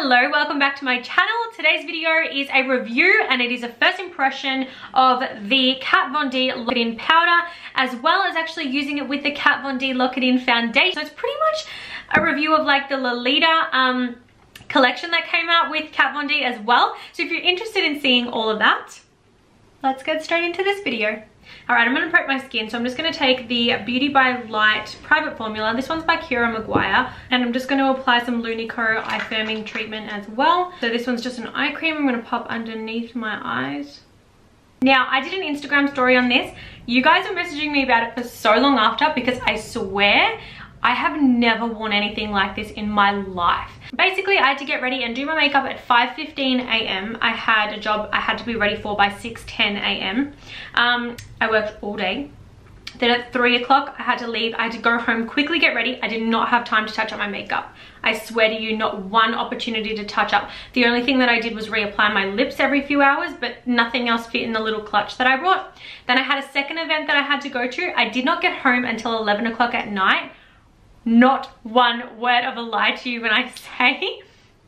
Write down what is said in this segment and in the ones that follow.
Hello, welcome back to my channel. Today's video is a review and it is a first impression of the Kat Von D Lock It In powder, as well as actually using it with the Kat Von D Lock It In foundation. So it's pretty much a review of like the Lolita collection that came out with Kat Von D as well. So if you're interested in seeing all of that, let's get straight into this video. Alright, I'm going to prep my skin, so I'm just going to take the Beauty by Light Private Formula. This one's by Kira Maguire, and I'm just going to apply some Lunico eye firming treatment as well. So this one's just an eye cream I'm going to pop underneath my eyes. Now, I did an Instagram story on this. You guys are messaging me about it for so long after, because I swear I have never worn anything like this in my life. Basically, I had to get ready and do my makeup at 5:15 a.m. I had a job I had to be ready for by 6:10 a.m. I worked all day. Then at 3 o'clock, I had to leave. I had to go home, quickly get ready. I did not have time to touch up my makeup. I swear to you, not one opportunity to touch up. The only thing that I did was reapply my lips every few hours, but nothing else fit in the little clutch that I brought. Then I had a second event that I had to go to. I did not get home until 11 o'clock at night. Not one word of a lie to you when I say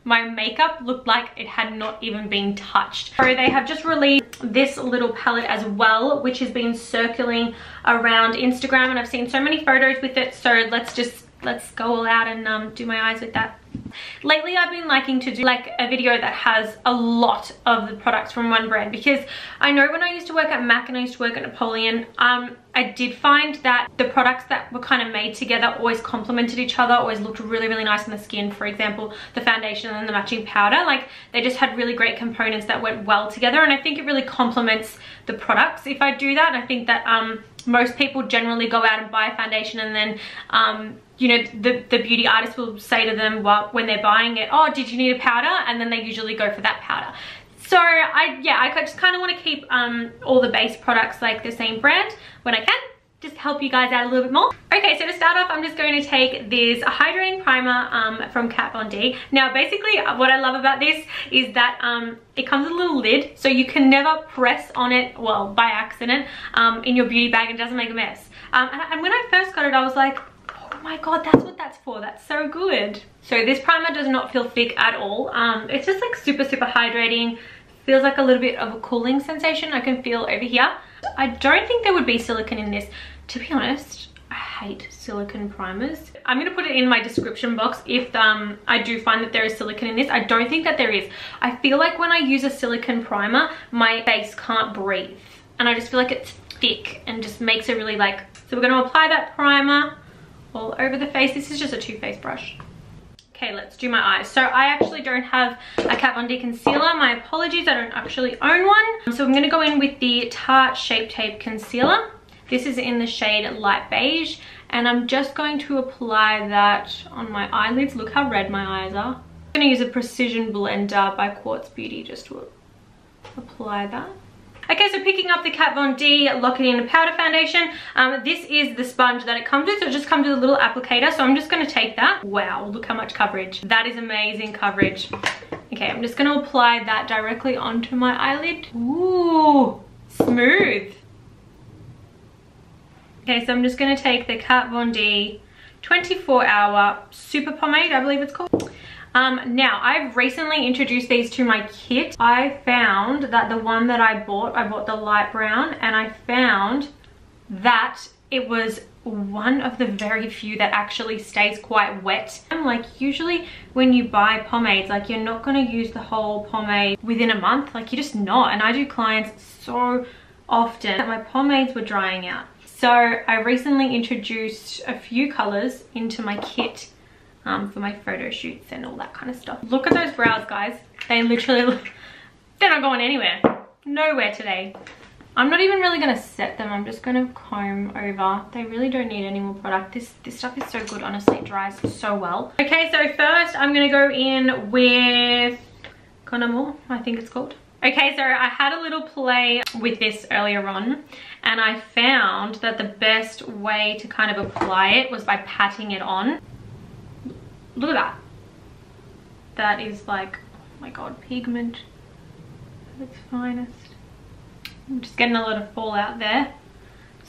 my makeup looked like it had not even been touched. So they have just released this little palette as well, which has been circling around Instagram, and I've seen so many photos with it. So let's go all out and do my eyes with that. Lately, I've been liking to do like a video that has a lot of the products from one brand, because I know when I used to work at MAC and I used to work at Napoleon, I did find that the products that were kind of made together always complemented each other, always looked really, really nice on the skin. For example, the foundation and the matching powder, like they just had really great components that went well together, and I think it really complements the products if I do that. And I think that most people generally go out and buy a foundation, and then you know, the beauty artist will say to them, well, when they're buying it, oh, did you need a powder? And then they usually go for that powder. So I just kind of want to keep all the base products like the same brand when I can, just help you guys out a little bit more. Okay, so to start off, I'm just going to take this Hydrating Primer from Kat Von D. Now, basically, what I love about this is that it comes with a little lid, so you can never press on it, well, by accident, in your beauty bag, and it doesn't make a mess. And when I first got it, I was like, oh my god, that's what that's for. That's so good. So this primer does not feel thick at all. It's just like super, super hydrating. Feels like a little bit of a cooling sensation I can feel over here. I don't think there would be silicone in this. To be honest, I hate silicone primers. I'm going to put it in my description box if I do find that there is silicone in this. I don't think that there is. I feel like when I use a silicone primer, my face can't breathe. And I just feel like it's thick and just makes it really like... So we're going to apply that primer all over the face. This is just a Too Faced brush. Okay, let's do my eyes. So I actually don't have a Kat Von D concealer. My apologies, I don't actually own one. So I'm going to go in with the Tarte Shape Tape Concealer. This is in the shade Light Beige, and I'm just going to apply that on my eyelids. Look how red my eyes are. I'm going to use a Precision Blender by Quartz Beauty just to apply that. Okay, so picking up the Kat Von D Lock It In powder foundation. This is the sponge that it comes with. So it just comes with a little applicator. So I'm just going to take that. Wow, look how much coverage. That is amazing coverage. Okay, I'm just going to apply that directly onto my eyelid. Ooh, smooth. Okay, so I'm just going to take the Kat Von D 24-hour Super Pomade, I believe it's called. Now, I've recently introduced these to my kit. I found that the one that I bought the light brown, and I found that it was one of the very few that actually stays quite wet. Like, usually when you buy pomades, like, you're not going to use the whole pomade within a month. Like, you're just not. And I do clients so often that my pomades were drying out. So I recently introduced a few colors into my kit for my photo shoots and all that kind of stuff. Look at those brows, guys. They literally, they're not going anywhere. Nowhere today. I'm not even really going to set them. I'm just going to comb over. They really don't need any more product. This stuff is so good, honestly. It dries so well. Okay, so first I'm going to go in with Conamore, I think it's called. Okay, so I had a little play with this earlier on, and I found that the best way to kind of apply it was by patting it on. Look at that. That is like, oh my god, pigment at its finest. I'm just getting a lot of fallout there.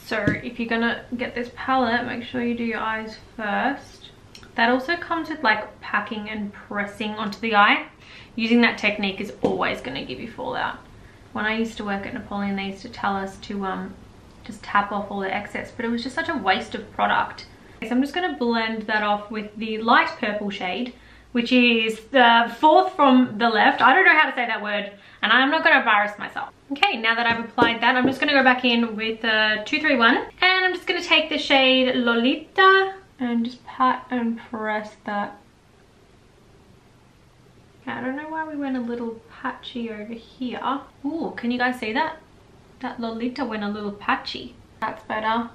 So if you're gonna get this palette, make sure you do your eyes first. That also comes with like packing and pressing onto the eye. Using that technique is always going to give you fallout. When I used to work at Napoleon, they used to tell us to just tap off all the excess, but it was just such a waste of product. So I'm just going to blend that off with the light purple shade, which is the fourth from the left. I don't know how to say that word, and I'm not going to embarrass myself. Okay, now that I've applied that, I'm just going to go back in with 231, and I'm just going to take the shade Lolita and just pat and press that. I don't know why we went a little patchy over here. Ooh, can you guys see that? That Lolita went a little patchy. That's better.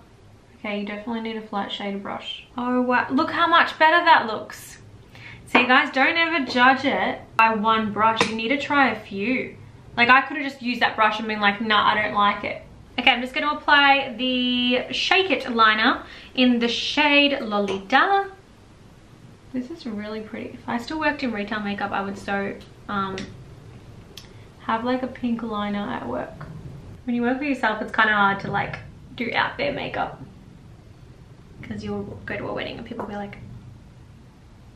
Okay, you definitely need a flat shade brush. Oh wow, look how much better that looks. See guys, don't ever judge it by one brush. You need to try a few. Like I could have just used that brush and been like, nah, I don't like it. Okay, I'm just going to apply the Shake It liner in the shade Lolita. This is really pretty. If I still worked in retail makeup, I would so have like a pink liner at work. When you work for yourself, it's kind of hard to like do out there makeup, because you'll go to a wedding and people will be like,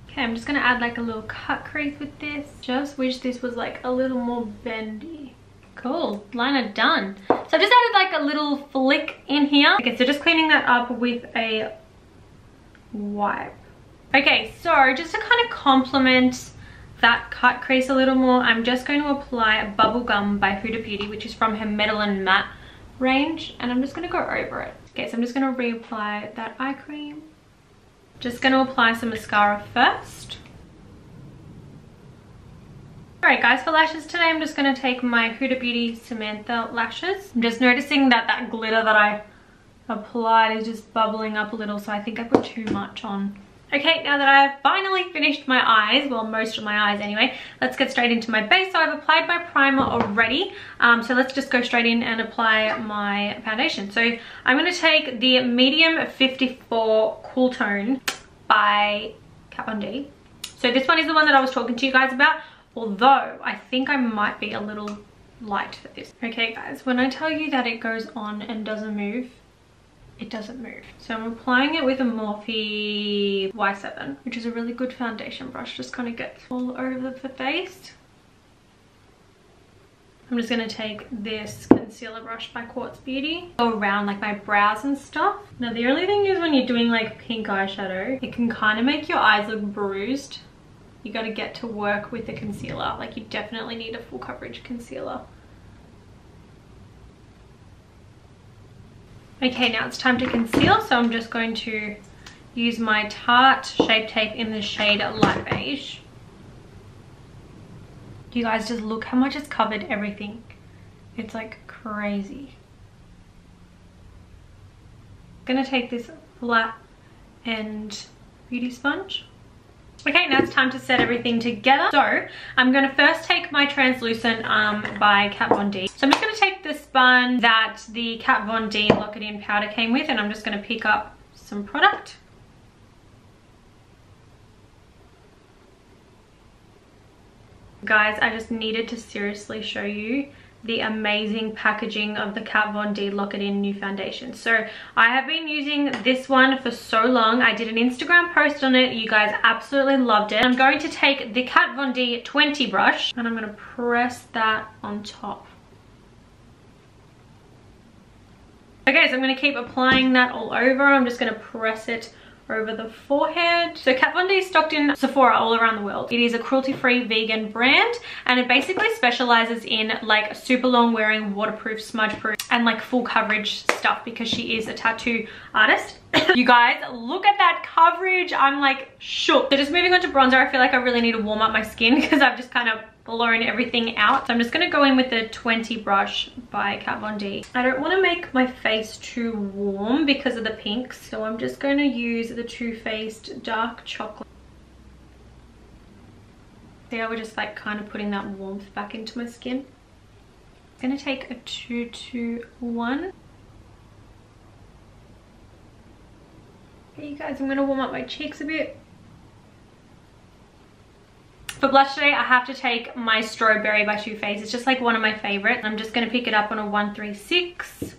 okay, I'm just going to add like a little cut crease with this. Just wish this was like a little more bendy. Cool, liner done. So I've just added like a little flick in here. Okay, so just cleaning that up with a wipe. Okay, so just to kind of complement that cut crease a little more, I'm just going to apply Bubblegum by Huda Beauty, which is from her Metal and Matte range, and I'm just going to go over it. Okay, so I'm just going to reapply that eye cream. Just going to apply some mascara first. Alright guys, for lashes today, I'm just going to take my Huda Beauty Samantha lashes. I'm just noticing that that glitter that I applied is just bubbling up a little, so I think I put too much on. Okay, now that I've finally finished my eyes, well, most of my eyes anyway, let's get straight into my base. So I've applied my primer already, so let's just go straight in and apply my foundation. So I'm going to take the medium 54 Cool Tone by Kat Von D. So this one is the one that I was talking to you guys about, although I think I might be a little light for this. Okay guys, when I tell you that it goes on and doesn't move, it doesn't move. So I'm applying it with a Morphe Y7, which is a really good foundation brush. Just kind of gets all over the face. I'm just going to take this concealer brush by Quartz Beauty, go around like my brows and stuff. Now the only thing is, when you're doing like pink eyeshadow, it can kind of make your eyes look bruised. You got to get to work with the concealer. Like you definitely need a full coverage concealer. Okay, now it's time to conceal, so I'm just going to use my Tarte Shape Tape in the shade Light Beige. You guys, just look how much it's covered everything. It's like crazy. I'm gonna take this flat end beauty sponge. Okay, now it's time to set everything together. So I'm going to first take my translucent by Kat Von D. So I'm just going to take the sponge that the Kat Von D Lock It In powder came with, and I'm just going to pick up some product. Guys, I just needed to seriously show you the amazing packaging of the Kat Von D Lock It In new foundation. So I have been using this one for so long. I did an Instagram post on it. You guys absolutely loved it. I'm going to take the Kat Von D 20 brush and I'm going to press that on top. Okay, so I'm going to keep applying that all over. I'm just going to press it over the forehead. So Kat Von D is stocked in Sephora all around the world. It is a cruelty-free vegan brand, and it basically specializes in like super long wearing, waterproof, smudge proof, and like full coverage stuff, because she is a tattoo artist. You guys, look at that coverage. I'm like shook. So just moving on to bronzer, I feel like I really need to warm up my skin because I've just kind of blown everything out. So I'm just going to go in with the 20 brush by Kat Von D. I don't want to make my face too warm because of the pinks, so I'm just going to use the Too Faced Dark Chocolate. See how we're just like kind of putting that warmth back into my skin. I'm going to take a 221. Okay, you guys, I'm going to warm up my cheeks a bit. For blush today, I have to take my Strawberry by Too Faced. It's just like one of my favorites. I'm just going to pick it up on a 136.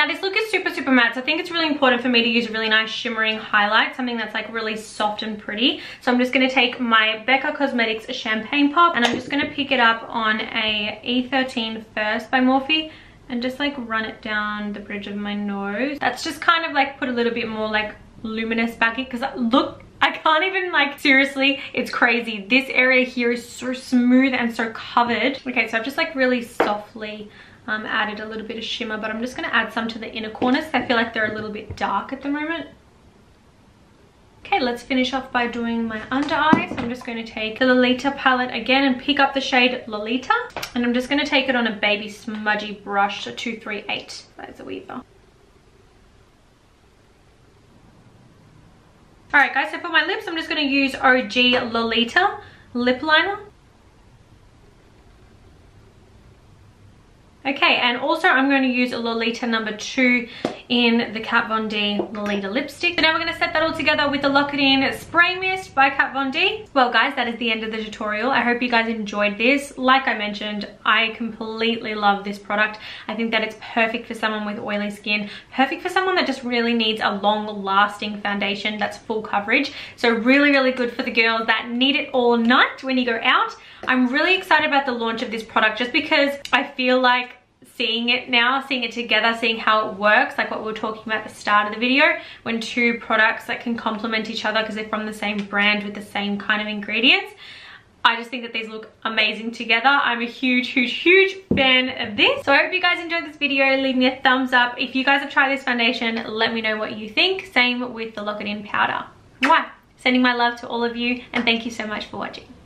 Now this look is super matte, so I think it's really important for me to use a really nice shimmering highlight, something that's like really soft and pretty. So I'm just going to take my Becca Cosmetics Champagne Pop, and I'm just going to pick it up on a E13 First by Morphe and just like run it down the bridge of my nose. That's just kind of like put a little bit more like luminous back it, because look, I can't even, like, seriously, it's crazy. This area here is so smooth and so covered. Okay, so I've just like really softly added a little bit of shimmer, but I'm just going to add some to the inner corners. I feel like they're a little bit dark at the moment. Okay, let's finish off by doing my under eye. So I'm just going to take the Lolita palette again and pick up the shade Lolita, and I'm just going to take it on a baby smudgy brush, so 238 by Zoeva. Alright guys, so for my lips, I'm just going to use OG Lolita lip liner. Okay, and also I'm going to use a Lolita number 2 in the Kat Von D Lolita lipstick. So now we're going to set that all together with the Lock It In Spray Mist by Kat Von D. Well guys, that is the end of the tutorial. I hope you guys enjoyed this. Like I mentioned, I completely love this product. I think that it's perfect for someone with oily skin, perfect for someone that just really needs a long lasting foundation that's full coverage. So really good for the girls that need it all night when you go out. I'm really excited about the launch of this product just because I feel like seeing it now, seeing it together, seeing how it works, like what we were talking about at the start of the video, when two products that can complement each other because they're from the same brand with the same kind of ingredients. I just think that these look amazing together. I'm a huge fan of this. So I hope you guys enjoyed this video. Leave me a thumbs up. If you guys have tried this foundation, let me know what you think. Same with the Lock It In powder. Mwah! Sending my love to all of you, and thank you so much for watching.